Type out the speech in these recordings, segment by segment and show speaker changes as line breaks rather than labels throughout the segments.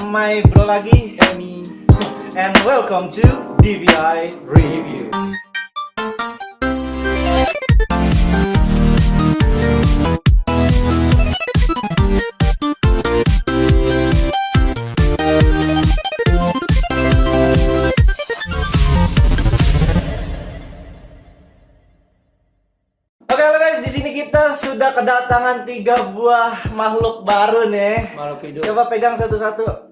my bro lagi, Emi. And welcome to DVI Review. Oke, halo guys, di sini kita sudah kedatangan 3 buah makhluk baru nih.
Makhluk hidup.
Coba pegang satu-satu.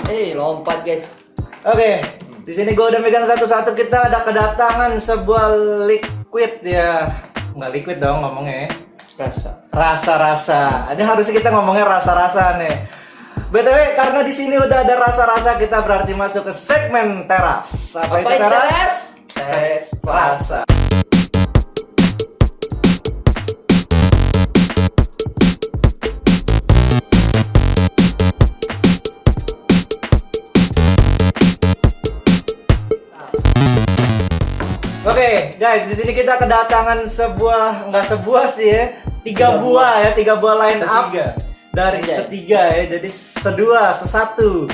Lompat guys.
Oke, di sini gue udah megang satu-satu. Kita ada kedatangan sebuah liquid ya. Nggak liquid dong ngomongnya. Rasa-rasa. Ini harusnya kita ngomongnya rasa-rasa nih. BTW, karena di sini udah ada rasa-rasa, kita berarti masuk ke segmen teras. Apa itu teras? Tes rasa. Oke, guys, di sini kita kedatangan nggak sebuah sih ya, 3 buah ya, 3 buah line up dari setiga ya, jadi satu,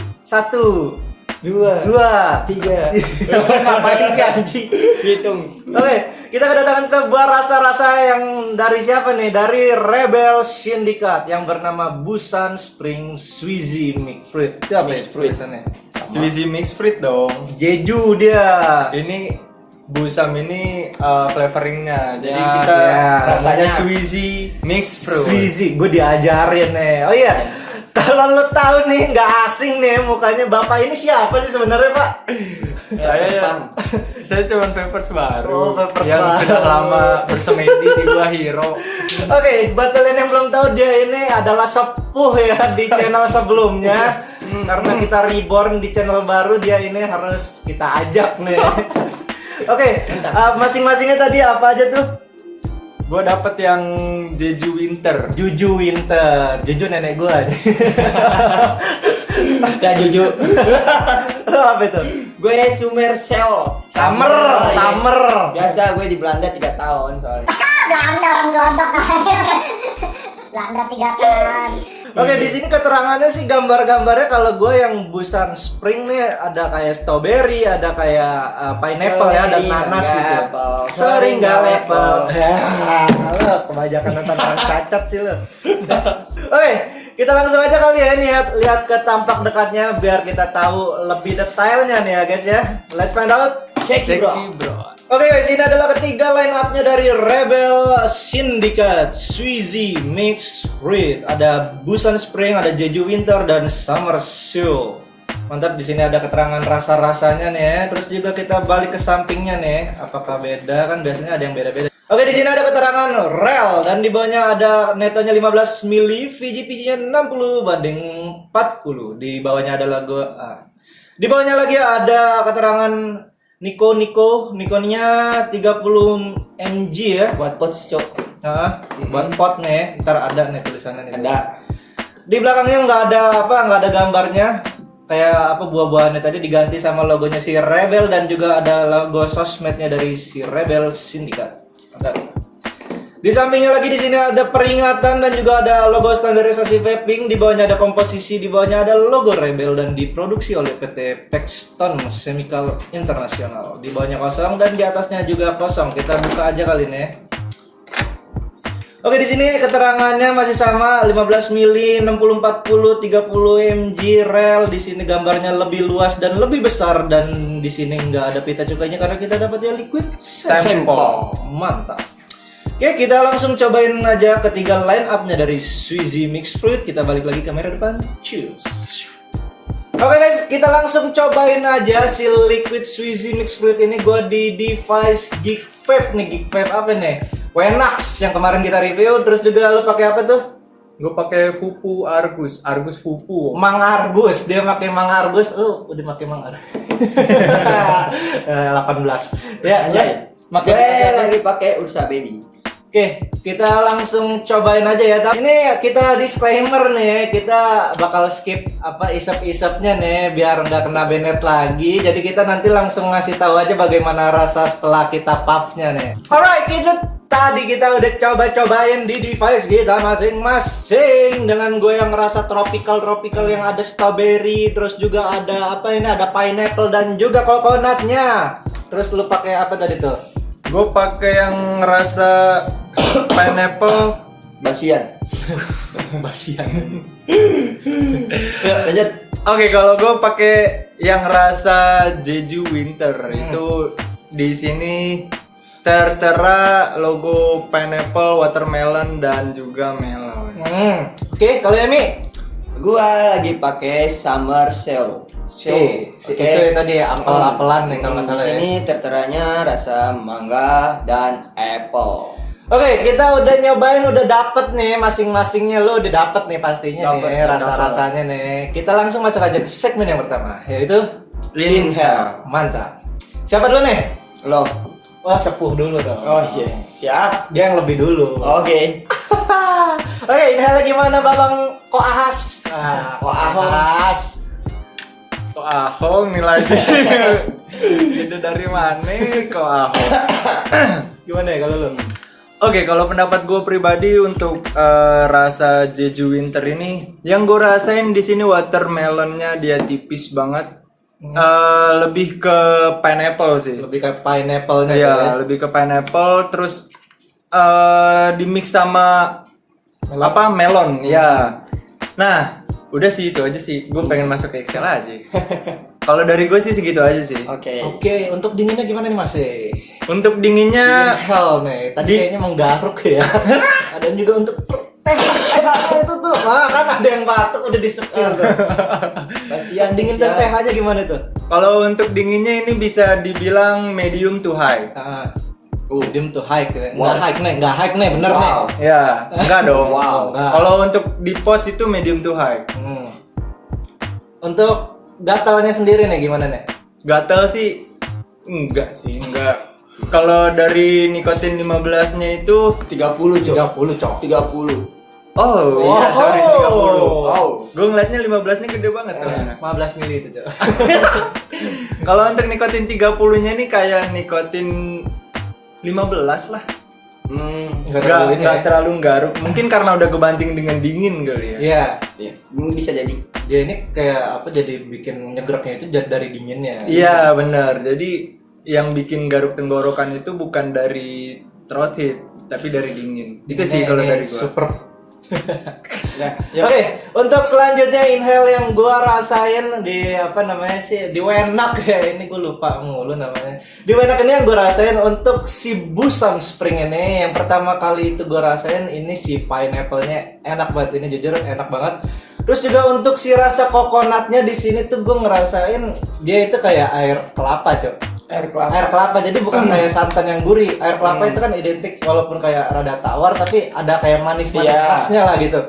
dua, tiga. Ngapain sih anjing?
Hitung.
Oke, kita kedatangan sebuah rasa-rasa yang dari siapa nih? Dari Rebel Syndicate yang bernama Busan Spring Sweezy Mixed Fruit. Itu apa ya tulisannya?
Sweezy mixed fruit dong.
Jeju dia.
Ini Busam ini flavoringnya. Jadi
Ya,
kita
ya.
rasanya Sweezy mixed fruit.
Sweezy, gue diajarin nih. Oh iya, kalau lo tahu nih, nggak asing nih mukanya bapak ini siapa sih sebenarnya, Pak?
Saya cuman Papers baru.
Oh, Papers
yang
baru.
sudah lama bersemedi di Gua Hero.
Oke, buat kalian yang belum tahu, dia ini adalah sepuh ya di channel sebelumnya. Karena kita reborn di channel baru, dia ini harus kita ajak nih. Oke, masing-masingnya tadi apa aja tuh?
Gua dapet yang Jeju Winter.
Juju Winter, Juju nenek gua aja.
Ya jujur.
Lo apa itu?
Gue Summer Cell.
Summer.
Biasa gue di Belanda 3 tahun soalnya.
Belanda orang glodok aja. Belanda 3 tahun.
Oke, di sini keterangannya sih gambar-gambarnya kalau gue yang Busan Spring nih ada kayak strawberry, ada kayak pineapple ya, ada nanas gitu. Seringal apple. Lo kebanyakan nonton orang cacat sih lo. Oke, kita langsung aja kali ya lihat ke tampak dekatnya biar kita tahu lebih detailnya nih ya guys ya. Let's find out.
Check bro.
Oke guys, ini adalah ketiga line up-nya dari Rebel Syndicate Sweezy Mixed Fruit. Ada Busan Spring, ada Jeju Winter, dan Summer Soul. Mantap, di sini ada keterangan rasa-rasanya nih ya. Terus juga kita balik ke sampingnya nih. Apakah beda? Kan biasanya ada yang beda-beda. Oke, di sini ada keterangan rel dan di bawahnya ada netonya 15 mili, VGPG-nya 60 banding 40. Di bawahnya ada logo Di bawahnya lagi ada keterangan Nikonnya 30 mg ya.
Buat pots cok.
Buat pot nih, ntar ada nih tulisannya nih.
Ada.
Di belakangnya nggak ada gambarnya. Kayak apa buah-buahannya tadi diganti sama logonya si Rebel dan juga ada logo sosmednya dari si Rebel Syndicate. Bentar. Di sampingnya lagi di sini ada peringatan dan juga ada logo standarisasi vaping. Di bawahnya ada komposisi, di bawahnya ada logo Rebel dan diproduksi oleh PT Paxton Chemical International. Di bawahnya kosong dan di atasnya juga kosong. Kita buka aja kali ini. Oke, di sini keterangannya masih sama 15 mili, 60 40 30 mg rel. Di sini gambarnya lebih luas dan lebih besar dan di sini nggak ada pita cukainya karena kita dapatnya liquid sample. Mantap. Oke, kita langsung cobain aja ketiga line up-nya dari Sweezy Mixed Fruit. Kita balik lagi kamera depan. Cheers. Oke guys, kita langsung cobain aja si liquid Sweezy Mixed Fruit ini. Gue di device Geek Vape nih. Geek Vape apa nih? Wenax yang kemarin kita review. Terus juga lo pakai apa tuh?
Gue pakai Fupu Argus Fupu.
Mang Argus, dia pakai Mang Argus. Lu udah pakai Mang Argus. 18. Ya, aja.
Gue lagi pakai Ursa Baby.
Oke, kita langsung cobain aja ya. Tapi ini kita disclaimer nih, kita bakal skip isep-isepnya nih biar nggak kena banned lagi. Jadi kita nanti langsung ngasih tahu aja bagaimana rasa setelah kita puffnya nih. Alright, kita tadi kita udah coba-cobain di device kita masing-masing dengan gue yang ngerasa tropical yang ada strawberry, terus juga ada apa ini, ada pineapple dan juga coconutnya. Terus lu pakai apa tadi tuh?
Gue pakai yang rasa pineapple
Basian.
Basian.
Ya, lanjut.
Oke, kalau gue pakai yang rasa Jeju Winter itu di sini tertera logo pineapple, watermelon dan juga melon.
Oke, kalau Yami?
Gua lagi pakai Summer Sale.
Itu ya tadi ya, apel-apelan nih kalau nggak salah
Di
ya.
sini terteranya rasa mangga dan apple.
Oke, kita udah nyobain, udah dapet nih masing-masingnya, lo udah dapet nih pastinya nih rasa-rasanya nih. Kita langsung masuk aja ke segmen yang pertama, yaitu
Inhale.
Mantap. Siapa dulu nih?
Lo.
Wah, sepuh dulu dong.
Oh iya, siap.
Dia yang lebih dulu.
Oke.
Oke, inhale gimana Babang Koahas? Koahas.
Kok Ahong nih lagi? Itu dari mana kok Ahong?
Gimana ya kalau lo?
Oke, kalau pendapat gue pribadi untuk rasa Jeju Winter ini, yang gue rasain di sini watermelonnya dia tipis banget, lebih ke pineapple sih.
Lebih ke pineapple-nya
Iya,
ya.
lebih ke pineapple, terus di mix sama melon, ya. Nah, udah sih itu aja sih. Gue pengen masuk ke Excel aja. Kalau dari gue sih segitu aja sih.
Oke.
Oke, untuk dinginnya gimana nih Mas?
Untuk dinginnya
Hell nih, tadi kayaknya menggaruk ya. Ada juga untuk teh itu tuh. Wah, kan ada yang batuk udah di-spill tuh.
Basian
Dingin dan teh aja gimana tuh?
kalau untuk dinginnya ini bisa dibilang medium to high.
Medium to high kira. Enggak high nih, bener nih.
Ya, enggak dong.
Wow.
Kalau untuk di pots itu medium to high.
Untuk gatalnya sendiri nih gimana nih?
Gatel sih enggak. Kalau dari nikotin 15-nya itu
30, Cok.
30, Cok.
30.
sorry 30.
Wow.
Gue ngeliatnya 15-nya gede banget soalnya.
15 mili itu, Cok.
Kalau untuk nikotin 30-nya nih kayak nikotin 15 lah. Enggak terlalu garuk. Mungkin karena udah kebanting dengan dingin kali ya.
Iya.
Iya, bisa jadi.
Dia ini kayak apa, jadi bikin nyegreknya itu dari dinginnya.
Iya, benar. Jadi yang bikin garuk tenggorokan itu bukan dari throat hit, tapi dari dingin. Itu sih kalau dari gua.
Super.
Ya,
Oke, untuk selanjutnya inhale yang gua rasain di apa namanya sih, di Wenak ya, ini gua lupa mulu namanya. Di Wenak ini yang gua rasain untuk si Busan Spring ini, yang pertama kali itu gua rasain ini si pineapple-nya enak banget, ini jujur enak banget. Terus juga untuk si rasa coconutnya di sini tuh gua ngerasain dia itu kayak air kelapa, Cok.
Air kelapa.
Air kelapa, jadi bukan kayak santan yang gurih. Air kelapa itu kan identik walaupun kayak rada tawar, tapi ada kayak manis-manis khasnya lah gitu.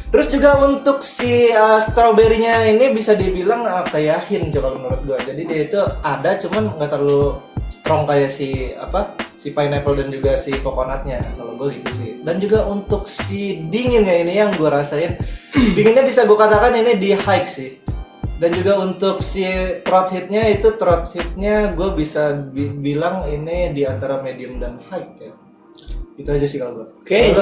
Terus juga untuk si strawberry-nya ini bisa dibilang kayak hint kalau menurut gua. Jadi dia itu ada, cuman nggak terlalu strong kayak si pineapple dan juga si coconutnya kalau gua gitu sih. Dan juga untuk si dinginnya ini yang gua rasain, dinginnya bisa gua katakan ini di high sih. Dan juga untuk si throat hitnya gue bisa bilang ini di antara medium dan high ya. Itu aja sih kalau gue.
Oke.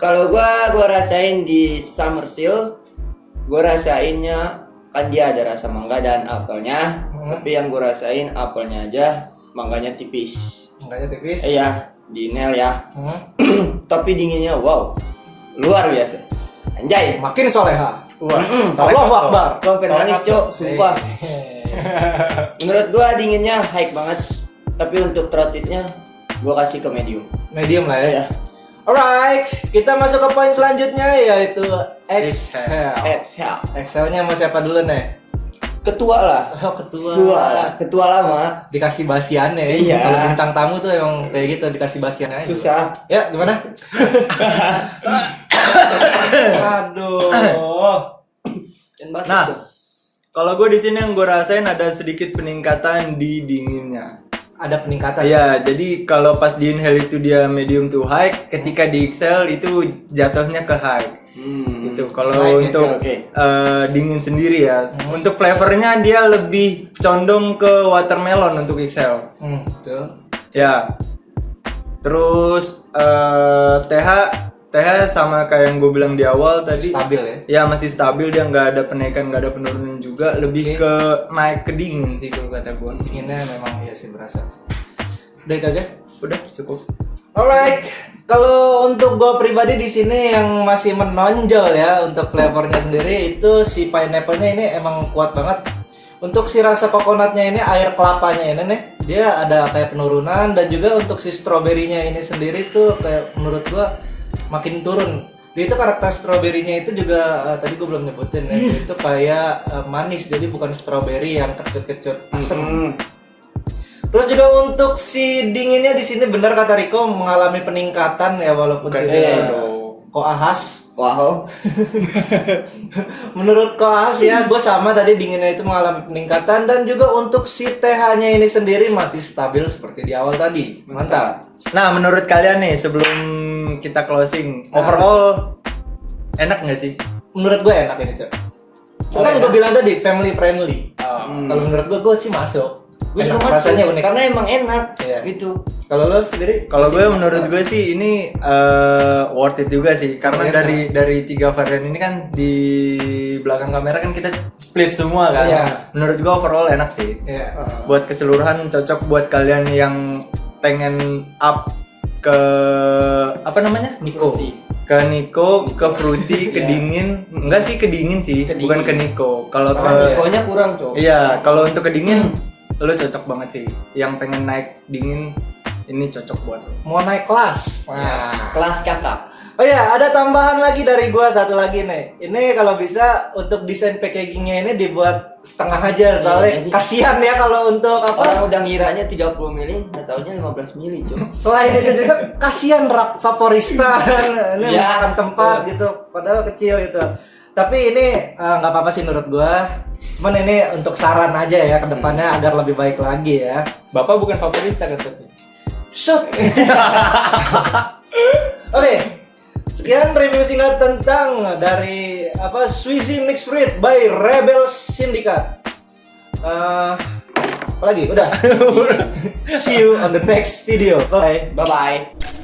Kalau gua rasain di Summer Seal, gua rasainnya kan dia ada rasa mangga dan apelnya, tapi yang gua rasain apelnya aja, mangganya tipis.
Mangganya tipis.
Iya, di nail ya. Tapi dinginnya wow, luar biasa. Anjay.
Makin soleha.
Wah,
Allahu Akbar.
Gua pengen nangis, Cok, sumpah. Menurut gua dinginnya high banget, tapi untuk throat hitnya gua kasih ke medium.
Medium lah ya.
Ya.
Alright, kita masuk ke poin selanjutnya yaitu exhale.
Exhale.
Exhale-nya sama siapa dulu nih?
Ketua lah.
Oh, ketua.
Ketua lama.
Dikasih basiannya.
Iya.
Kalau bintang tamu tuh emang kayak gitu, dikasih basiannya aja.
Susah.
Ya, gimana? Aduh.
Nah, kalau gue di sini yang gue rasain ada sedikit peningkatan di dinginnya.
Ada peningkatan.
Iya, jadi kalau pas di inhale itu dia medium to high, ketika di exhale itu jatuhnya ke high. Gitu. Kalau
High,
untuk
oke.
Dingin sendiri ya, untuk flavornya dia lebih condong ke watermelon untuk exhale.
Betul.
Ya. Terus TH sama kayak yang gue bilang di awal tadi,
Stabil ya.
ya masih stabil, dia nggak ada penaikan nggak ada penurunan juga, lebih ke naik ke dingin sih kalau kata gue.
Dinginnya memang iya sih berasa. Udah itu aja.
Udah cukup.
Alright, kalau untuk gue pribadi di sini yang masih menonjol ya untuk flavornya sendiri itu si pineapple-nya ini emang kuat banget. Untuk si rasa coconutnya ini, air kelapanya ini nih, dia ada kayak penurunan, dan juga untuk si stroberinya ini sendiri tuh kayak menurut gue makin turun. Dia itu karakter stroberinya itu juga tadi gue belum nyebutin ya, itu kayak manis, jadi bukan stroberi yang kecut-kecut asem. Terus juga untuk si dinginnya di sini benar kata Riko mengalami peningkatan ya, walaupun tidak koahas.
Wow.
Menurut koahas ya, gue sama tadi dinginnya itu mengalami peningkatan, dan juga untuk si TH-nya ini sendiri masih stabil seperti di awal tadi. Mantap.
Nah, menurut kalian nih sebelum kita closing, overall enak nggak sih?
Menurut gue enak ini, Cok. Kan gue bilang tadi family friendly. Kalau menurut gue sih masuk.
Gue
Enak,
juga masuk,
rasanya unik.
karena emang enak
Iya.
gitu.
Kalau lo sendiri?
Kalau
masih
gue
masuk
menurut
nggak?
gue sih ini worth it juga sih, karena
Iya,
dari 3 varian ini kan di belakang kamera kan kita split semua kan.
Iya.
Menurut gue overall enak sih.
Iya.
Buat keseluruhan cocok buat kalian yang pengen up ke apa namanya?
Niko.
Ke Niko, ke fruity, ke dingin. Enggak sih ke dingin sih, bukan ke Niko. Kalau ke
Pokoknya kurang, Cok.
iya, kalau untuk ke dingin lo cocok banget sih. Yang pengen naik dingin ini cocok buat lo.
Mau naik kelas.
Nah, kelas kakak.
Oh ya, ada tambahan lagi dari gua, satu lagi nih. Ini kalau bisa untuk desain packagingnya ini dibuat setengah aja, soalnya
jadi-
kasihan ya kalau untuk apa?
Orang udah ngiranya 30 mili, nggak taunya 15 mili, Cok.
Selain itu juga kasihan rak vaporista ini
Ya,
makan tempat gitu, padahal kecil gitu. Tapi ini nggak apa-apa sih menurut gua. Cuman ini untuk saran aja ya ke depannya agar lebih baik lagi ya.
Bapak bukan favorista kan tapi.
Shoot. Oke. Sekian review singkat tentang dari apa Sweezy Mixed Fruit by Rebel Syndicate. Apa lagi? Udah. See you on the next video. Bye.
Bye-bye.